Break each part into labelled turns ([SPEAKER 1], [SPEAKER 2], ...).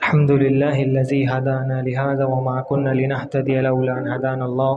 [SPEAKER 1] अल्हम्दुलिल्लाहिल्लज़ी हदाना लिहाज़ा वमा कुन्ना लिनहतदिया लौला अन हदानल्लाह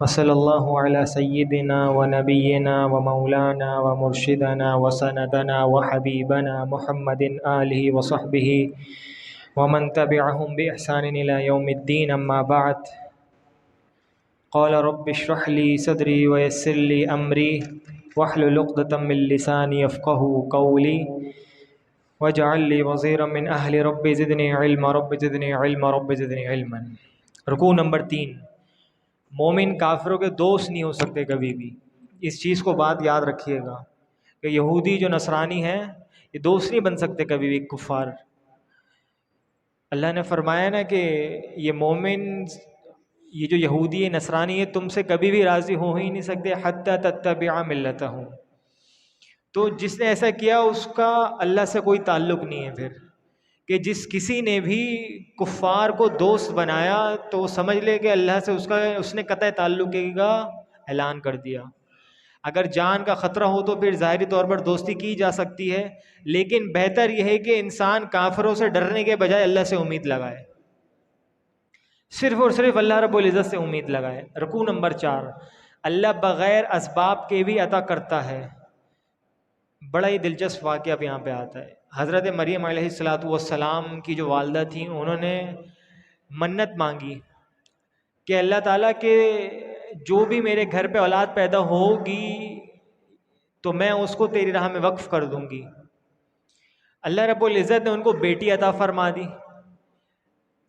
[SPEAKER 1] वसल्लल्लाहु अला सय्यिदिना व नबिय्यिना व मौलाना व मुर्शिदना व सनदना व हबीबना मुहम्मदिन आलिहि व सहबिहि व मन तबिअहुम बि इहसानिन इला यौमिद्दीन अम्मा बअद क़ाल रब्बि इश्रह ली सदरी व यस्सिर ली अमरी वहलुल उक़दतम मिन लिसानी यफ़क़हू क़ौली वजअल ली वज़ीरम मिन अहली रब्बि ज़िदनी इल्मा रब्बि ज़िदनी इल्मा रब्बि ज़िदनी इल्मन। रुकू नंबर 3, मोमिन काफिरों के दोस्त नहीं हो सकते कभी भी। इस चीज़ को बात याद रखिएगा कि यहूदी जो नसरानी हैं ये दोस्त नहीं बन सकते कभी भी कुफ़ार। अल्लाह ने फरमाया ना कि ये मोमिन, ये जो यहूदी है नसरानी है, तुमसे कभी भी राज़ी हो ही नहीं सकते हत्ता तत्तबिअ मिल्लतहुम। तो जिसने ऐसा किया उसका अल्लाह से कोई ताल्लुक़ नहीं है। फिर कि जिस किसी ने भी कुफ़ार को दोस्त बनाया तो समझ ले कि अल्लाह से उसने कतई ताल्लुक़ का ऐलान कर दिया। अगर जान का ख़तरा हो तो फिर ज़ाहिरी तौर पर दोस्ती की जा सकती है, लेकिन बेहतर यह है कि इंसान काफिरों से डरने के बजाय अल्लाह से उम्मीद लगाए, सिर्फ़ और सिर्फ अल्लाह रब्बुल इज़्ज़त से उम्मीद लगाए। रुकू नंबर 4, अल्लाह बग़ैर असबाब के भी अता करता है। बड़ा ही दिलचस्प वाक़या अब यहाँ पे आता है। हज़रत मरियम अलैहिस्सलातु वस्सलाम की जो वालदा थी, उन्होंने मन्नत मांगी कि अल्लाह ताला के जो भी मेरे घर पे औलाद पैदा होगी तो मैं उसको तेरी राह में वक्फ़ कर दूंगी। अल्लाह रब्बुल इज़्ज़त ने उनको बेटी अता फरमा दी।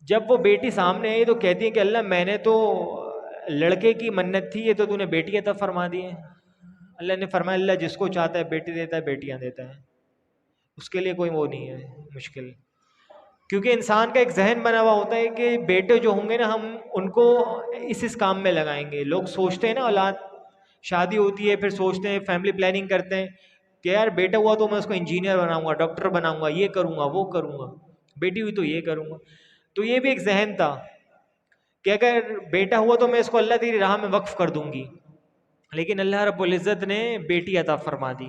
[SPEAKER 1] जब वो बेटी सामने आई तो कहती है कि अल्लाह मैंने तो लड़के की मन्नत थी, ये तो तूने बेटी अता फरमा दी है। अल्लाह ने फरमाया अल्लाह जिसको चाहता है बेटी देता है, बेटियां देता है, उसके लिए कोई वो नहीं है मुश्किल। क्योंकि इंसान का एक जहन बना हुआ होता है कि बेटे जो होंगे ना, हम उनको इस काम में लगाएंगे। लोग सोचते हैं ना, औलाद शादी होती है फिर सोचते हैं, फैमिली प्लानिंग करते हैं कि यार बेटा हुआ तो मैं उसको इंजीनियर बनाऊंगा, डॉक्टर बनाऊंगा, ये करूंगा वो करूंगा, बेटी हुई तो ये करूंगा। तो ये भी एक जहन था कि अगर बेटा हुआ तो मैं इसको अल्लाह तेरी राह में वक्फ कर दूंगी। लेकिन अल्लाह रब्बुल इज़्ज़त ने बेटी अता फरमा दी।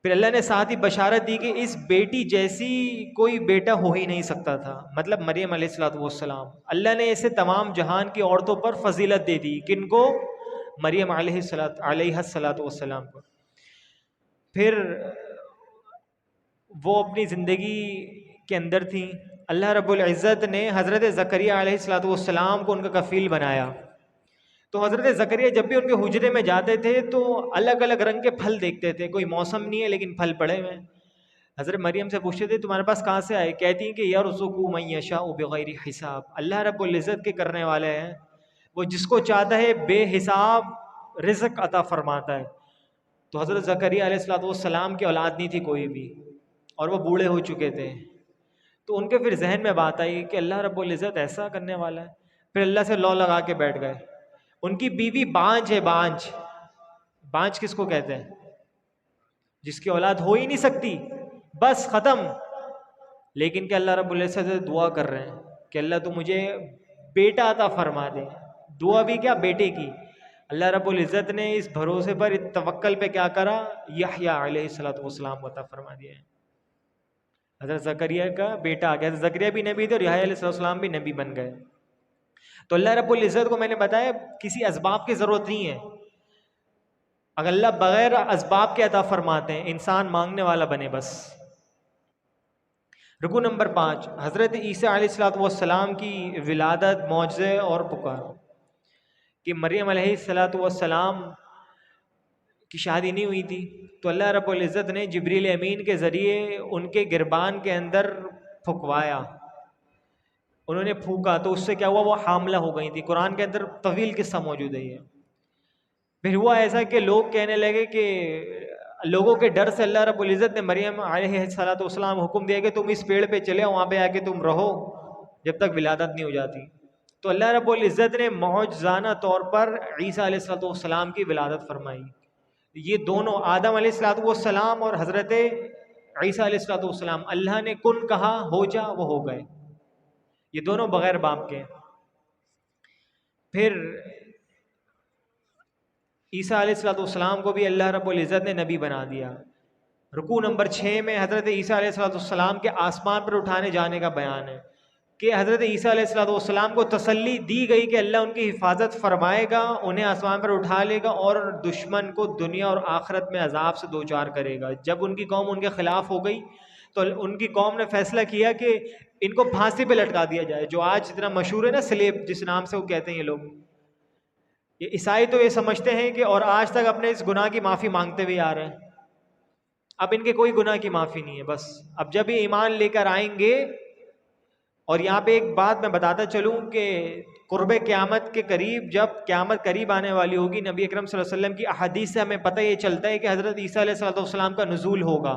[SPEAKER 1] फिर अल्लाह ने साथ ही बशारत दी कि इस बेटी जैसी कोई बेटा हो ही नहीं सकता था, मतलब मरियम अलैहिस्सलाम। अल्लाह ने इसे तमाम जहान की औरतों पर फजीलत दे दी। किनको? मरियम अलैहिस्सलाम को। फिर वो अपनी ज़िंदगी के अंदर थी। अल्लाह रब्बुल इज़्ज़त ने हज़रत ज़करिया अलैहिस्सलाम को उनका कफ़ील बनाया। तो हज़रत ज़करिया जब भी उनके हुजरे में जाते थे तो अलग अलग रंग के फल देखते थे। कोई मौसम नहीं है लेकिन फल पड़े हुए हैं। हज़रत मरियम से पूछते थे तुम्हारे पास कहाँ से आए? कहती हैं कि यरज़ुक़ु मन यशाउ बिग़ैरि हिसाब। अल्लाह रब्बुल इज़्ज़त के करने वाले हैं, वो जिसको चाहता है बेहिसाब रिज़्क़ अता फरमाता है। तो हज़रत ज़करिया अलैहिस्सलाम की औलाद नहीं थी कोई भी, और वो बूढ़े हो चुके थे। तो उनके फिर जहन में बात आई कि अल्लाह रब्बुल इज़्ज़त ऐसा करने वाला है। फिर अल्लाह से लौ लगा के बैठ गए। उनकी बीवी बांझ है। बांझ, बांझ किसको कहते हैं? जिसकी औलाद हो ही नहीं सकती, बस खत्म। लेकिन कि अल्लाह रब्बुल इज़्ज़त से दुआ कर रहे हैं कि अल्लाह तो मुझे बेटा अता फरमा दे। दुआ भी क्या, बेटे की। अल्लाह रब्बुल इज़्ज़त ने इस भरोसे पर, इस तवक्कल पे क्या करा, यहया अलैहिस्सलातु वस्सलाम को अता फरमा दिया। हज़रत ज़करिया का बेटा आ गया। ज़करिया भी नबी थे और यहया अलैहिस्सलाम भी नबी बन गए। तो अल्लाह रब्बुल इज़्ज़त को मैंने बताया किसी असबाब की ज़रूरत नहीं है। अगर अल्लाह बगैर असबाब के अता फरमाते हैं, इंसान मांगने वाला बने बस। रुकू नंबर 5, हज़रत ईसा अलैहिस्सलाम की विलादत, मौजज़े और पुकार। कि मरियम अलैहिस्सलाम की शादी नहीं हुई थी, तो अल्लाह रब्बुल इज़्ज़त ने जिब्रील अमीन के ज़रिए उनके गिरबान के अंदर फुकवाया। उन्होंने फूका तो उससे क्या हुआ, वो हामला हो गई थी। कुरान के अंदर तवील किस्सा मौजूद है ये। फिर हुआ ऐसा कि लोग कहने लगे कि लोगों के डर से अल्लाह रब्बुल इज़्ज़त ने मरियम अलैहिस्सलाम हुक्म दिया कि तुम इस पेड़ पे चले, वहाँ पे आके तुम रहो जब तक विलादत नहीं हो जाती। तो अल्लाह रब्बुल इज़्ज़त ने मौजज़ाना तौर पर ईसा अलैहिस्सलाम की विलादत फरमाई। ये दोनों, आदम अलैहिस्सलाम और हज़रत ईसा अलैहिस्सलाम, अल्लाह ने कुन कहा हो जा, वो हो गए। ये दोनों बगैर बाप के। फिर ईसा अलैहिस्सलाम को भी अल्लाह रब्बुल इज़्ज़त ने नबी बना दिया। रुकू नंबर 6 में हज़रत ईसा अलैहिस्सलाम के आसमान पर उठाने जाने का बयान है कि हज़रत ईसा अलैहिस्सलाम को तसल्ली दी गई कि अल्लाह उनकी हिफाजत फरमाएगा, उन्हें आसमान पर उठा लेगा और दुश्मन को दुनिया और आखिरत में अजाब से दो चार करेगा। जब उनकी कौम उनके खिलाफ हो गई तो उनकी कौम ने फैसला किया कि इनको फांसी पे लटका दिया जाए, जो आज इतना मशहूर है ना, स्लेब जिस नाम से वो कहते हैं ये लोग। ये ईसाई तो ये समझते हैं कि, और आज तक अपने इस गुनाह की माफ़ी मांगते हुए आ रहे हैं। अब इनके कोई गुनाह की माफ़ी नहीं है। बस अब जब ये ईमान लेकर आएंगे, और यहाँ पे एक बात मैं बताता चलूँ कि कुर्बे क़यामत के करीब, जब क़यामत करीब आने वाली होगी, नबी अकरम सल्लल्लाहु अलैहि वसल्लम की अहादीस से हमें पता ये चलता है कि हज़रत ईसा अलैहिस्सलाम का नुज़ूल होगा।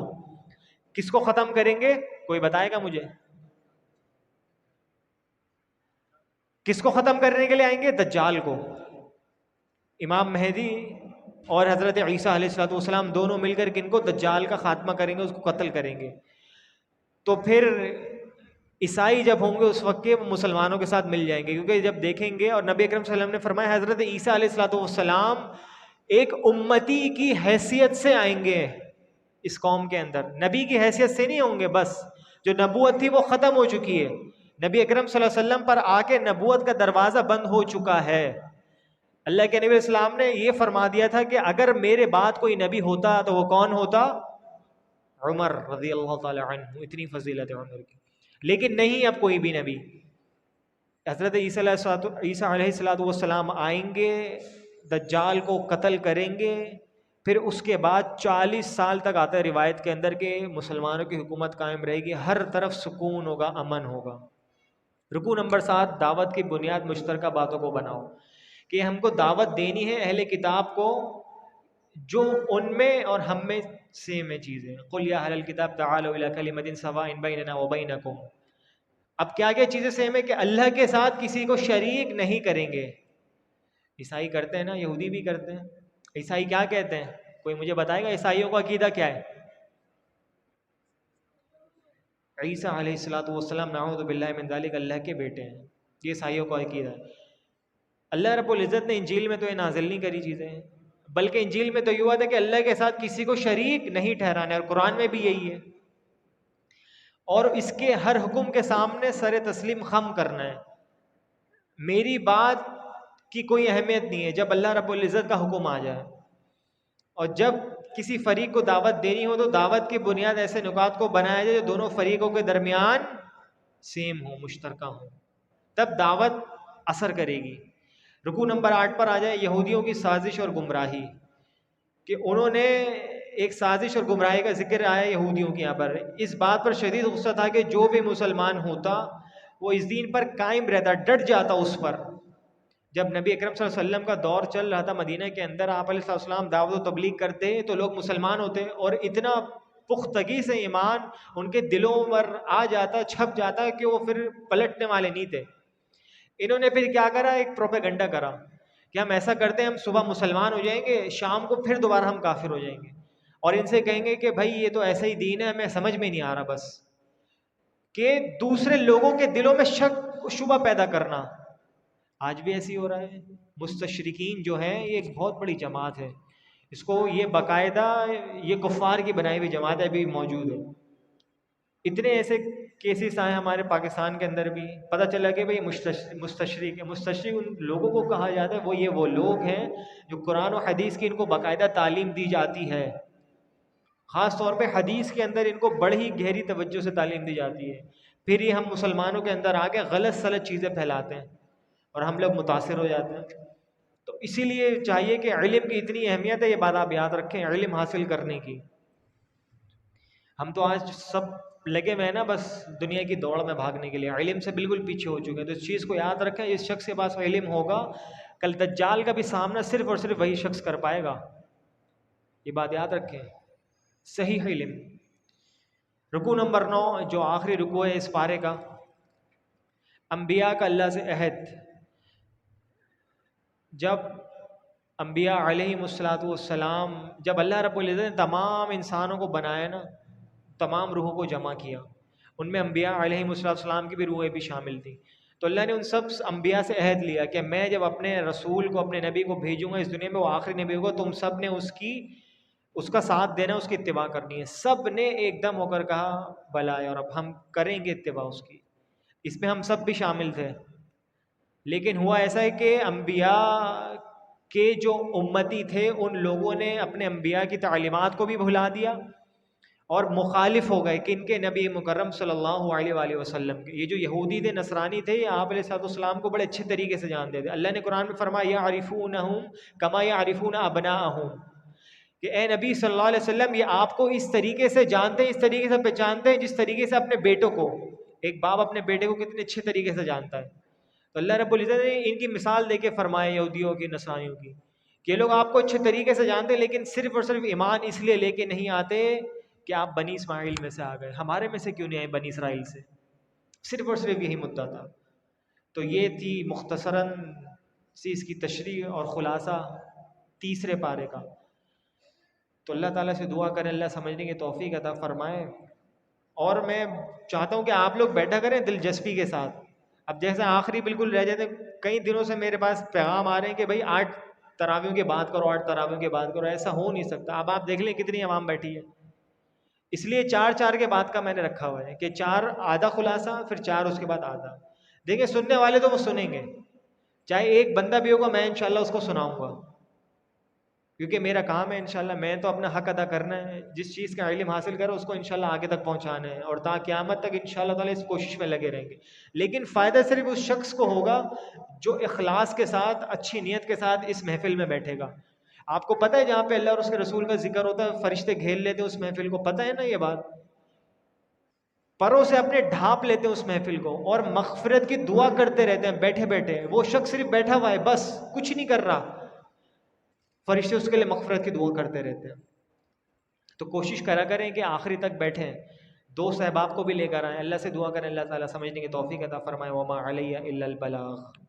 [SPEAKER 1] किसको ख़त्म करेंगे? कोई बताएगा मुझे? किसको ख़त्म करने के लिए आएंगे? दज्जाल को। इमाम मेहदी और हज़रत ईसा अलैहिस्सलाम दोनों मिलकर किनको? दज्जाल का खात्मा करेंगे, उसको कत्ल करेंगे। तो फिर ईसाई जब होंगे उस वक्त के मुसलमानों के साथ मिल जाएंगे, क्योंकि जब देखेंगे, और नबी अकरम सल्लल्लाहु अलैहि वसल्लम ने फरमाया हज़रत ईसा अलैहिस्सलाम एक उम्मती की हैसियत से आएंगे इस कौम के अंदर, नबी की हैसियत से नहीं होंगे। बस जो नबूवत थी वो ख़त्म हो चुकी है, नबी अकरम सल्लल्लाहु अलैहि वसल्लम पर आके नबूवत का दरवाज़ा बंद हो चुका है। अल्लाह के नबी इस्लाम ने ये फरमा दिया था कि अगर मेरे बाद कोई नबी होता तो वो कौन होता? उमर रज़ियल्लाहु ताला अन्हु। इतनी फजीलत है उमर की। लेकिन नहीं, अब कोई भी नबी। हज़रत ईसा अलैहिस्सलाम आएंगे, दज्जाल को कत्ल करेंगे, फिर उसके बाद 40 साल तक आता है रिवायत के अंदर के मुसलमानों की हुकूमत कायम रहेगी, हर तरफ सुकून होगा, अमन होगा। रुकू नंबर 7, दावत की बुनियाद मुश्तरका बातों को बनाओ, कि हमको दावत देनी है अहले किताब को जो उनमें और हम में सेम है चीज़ें। कुल या अहलल किताब तआलू इला कलिमतिन सवाइन बैनना व बैनकुम। अब क्या क्या चीज़ें सेम है? कि अल्लाह के साथ किसी को शरीक नहीं करेंगे। ईसाई करते हैं ना, यहूदी भी करते हैं। ईसाई क्या कहते हैं? कोई मुझे बताएगा ईसाइयों का अकीदा क्या है? ईसा अलैहिस्सलाम नाऊज़ु बिल्लाहि मिन ज़ालिक अल्लाह के बेटे हैं, ये ईसाइयों का अकीदा है। अल्लाह रब्बुल इज़्ज़त ने इंजील में तो ये नाजिल नहीं करी चीज़ें, बल्कि इंजील में तो ये हुआ था कि अल्लाह के साथ किसी को शरीक नहीं ठहराना है, और कुरान में भी यही है। और इसके हर हुक्म के सामने सर तस्लीम खम करना है। मेरी बात की कोई अहमियत नहीं है जब अल्लाह रब्बुल इज़्ज़त का हुक्म आ जाए। और जब किसी फरीक को दावत देनी हो तो दावत की बुनियाद ऐसे नुकात को बनाया जाए जो दोनों फरीकों के दरमियान सेम हो, मुश्तरका हो, तब दावत असर करेगी। रुकू नंबर 8 पर आ जाए, यहूदियों की साजिश और गुमराही। कि उन्होंने एक साजिश और गुमराही का जिक्र आया यहूदियों के यहाँ पर। इस बात पर शदीद गुस्सा था कि जो भी मुसलमान होता वो इस दीन पर कायम रहता, डट जाता उस पर। जब नबी अकरम सल्लल्लाहु अलैहि वसल्लम का दौर चल रहा था मदीना के अंदर, आप अलैहिस्सलाम दावत व तबलीग करते तो लोग मुसलमान होते, और इतना पुख्तगी से ईमान उनके दिलों पर आ जाता, छप जाता, कि वो फिर पलटने वाले नहीं थे। इन्होंने फिर क्या करा? एक प्रोपेगेंडा करा कि हम ऐसा करते हैं, हम सुबह मुसलमान हो जाएंगे, शाम को फिर दोबारा हम काफिर हो जाएंगे, और इनसे कहेंगे कि भाई ये तो ऐसा ही दीन है, हमें समझ में नहीं आ रहा। बस कि दूसरे लोगों के दिलों में शक शुबा पैदा करना। आज भी ऐसी हो रहा है। मुस्तशरिकीन जो है ये एक बहुत बड़ी जमात है, इसको ये बाकायदा ये कुफ़ार की बनाई हुई जमात है, अभी मौजूद है। इतने ऐसे केसेस आए हमारे पाकिस्तान के अंदर भी, पता चला कि भाई मुस्तशरिक है। मुस्तशरिक उन लोगों को कहा जाता है, वो लोग हैं जो कुरान और हदीस की इनको बाकायदा तालीम दी जाती है। ख़ास तौर पे हदीस के अंदर इनको बड़ी ही गहरी तवज्जो से तालीम दी जाती है। फिर ये हम मुसलमानों के अंदर आके गलत सलत चीज़ें फैलाते हैं और हम लोग मुतासिर हो जाते हैं। तो इसीलिए चाहिए कि इल्म की इतनी अहमियत है, ये बात आप याद रखें, इल्म हासिल करने की। हम तो आज सब लगे हुए हैं ना बस दुनिया की दौड़ में भागने के लिए, इल्म से बिल्कुल पीछे हो चुके हैं। तो इस चीज़ को याद रखें, इस शख्स के पास इल्म होगा, कल दज्जाल का भी सामना सिर्फ और सिर्फ वही शख्स कर पाएगा। ये बात याद रखें, सही इल्म। रुकू नंबर 9 जो आखिरी रुकू है इस पारे का, अंबिया का अल्लाह से अहद। जब अंबिया अलैहिमुस्सलाम, जब अल्लाह रब्बुल इज़्ज़त ने तमाम इंसानों को बनाया ना, तमाम रूहों को जमा किया, उनमें अंबिया अलैहिमुस्सलाम की भी रूहें भी शामिल थी। तो अल्लाह ने उन सब अंबिया से अहद लिया कि मैं जब अपने रसूल को, अपने नबी को भेजूंगा इस दुनिया में, वो आखिरी नबी होगा, तुम सब ने उसकी उसका साथ देना, उसकी इत्तिबा करनी है। सब ने एकदम होकर कहा भला और अब हम करेंगे इत्तिबा उसकी। इसमें हम सब भी शामिल थे। लेकिन हुआ ऐसा है कि अम्बिया के जो उम्मती थे उन लोगों ने अपने अम्बिया की तालीमात को भी भुला दिया और मुखालिफ हो गए कि इनके नबी मुकर्रम सल्लल्लाहु अलैहि वसल्लम के। ये जो यहूदी थे, नसरानी थे, ये आप अलैहिस्सलाम को बड़े अच्छे तरीके से जानते थे। अल्लाह ने कुरान में फरमाया यअरिफूनहुम कमा यअरिफून अबनाअहुम, कि ए नबी सल्लल्लाहु अलैहि वसल्लम, ये आपको इस तरीके से जानते हैं, इस तरीके से पहचानते हैं जिस तरीके से अपने बेटों को, एक बाप अपने बेटे को कितने अच्छे तरीके से जानता है। तो अल्लाह रब्बुल इज़्ज़त ने इनकी मिसाल देके फरमाया यहूदियों की, नसरानियों की, कि ये लोग आपको अच्छे तरीके से जानते हैं लेकिन सिर्फ और सिर्फ ईमान इसलिए लेके नहीं आते कि आप बनी इस्माइल में से आ गए, हमारे में से क्यों नहीं आए बनी इसराइल से। सिर्फ और सिर्फ यही मुद्दा था। तो ये थी मुख्तसरन सी इसकी तशरीह और ख़ुलासा तीसरे पारे का। तो अल्लाह ताला से दुआ करें अल्लाह समझने की तौफीक अता फरमाए। और मैं चाहता हूँ कि आप लोग बैठा करें दिलचस्पी के साथ। अब जैसे आखिरी बिल्कुल रह जाते, कई दिनों से मेरे पास पैगाम आ रहे हैं कि भाई 8 तरावियों की बात करो, 8 तरावियों की बात करो। ऐसा हो नहीं सकता। अब आप देख लें कितनी आवाम बैठी है। इसलिए 4-4 के बाद का मैंने रखा हुआ है कि 4 आधा खुलासा, फिर 4 उसके बाद आधा। देखिए सुनने वाले तो वो सुनेंगे, चाहे एक बंदा भी होगा मैं इंशाल्लाह उसको सुनाऊंगा, क्योंकि मेरा काम है इंशाल्लाह। मैं तो अपना हक अदा करना है, जिस चीज़ का इल्म हासिल करो उसको इंशाल्लाह आगे तक पहुंचाना है, और ता क़यामत तक इंशाल्लाह ताला इस कोशिश में लगे रहेंगे। लेकिन फ़ायदा सिर्फ उस शख्स को होगा जो इखलास के साथ, अच्छी नीयत के साथ इस महफिल में बैठेगा। आपको पता है जहाँ पे अल्लाह और उसके रसूल का जिक्र होता है फरिश्ते घेर लेते हैं उस महफिल को, पता है ना ये बात। परों से अपने ढांप लेते हैं उस महफिल को और मग़फ़िरत की दुआ करते रहते हैं बैठे बैठे। वो शख्स सिर्फ बैठा हुआ है, बस कुछ नहीं कर रहा, फरिश्ते उसके लिए मग़फ़िरत की दुआ करते रहते हैं। तो कोशिश करा करें कि आखिरी तक बैठें, दोस्त अहबाब को भी लेकर आएँ। अल्लाह से दुआ करें अल्लाह ताला समझने की तौफ़ीक़ अता फ़रमाए। वमा अलैया इल्लल बलाग़।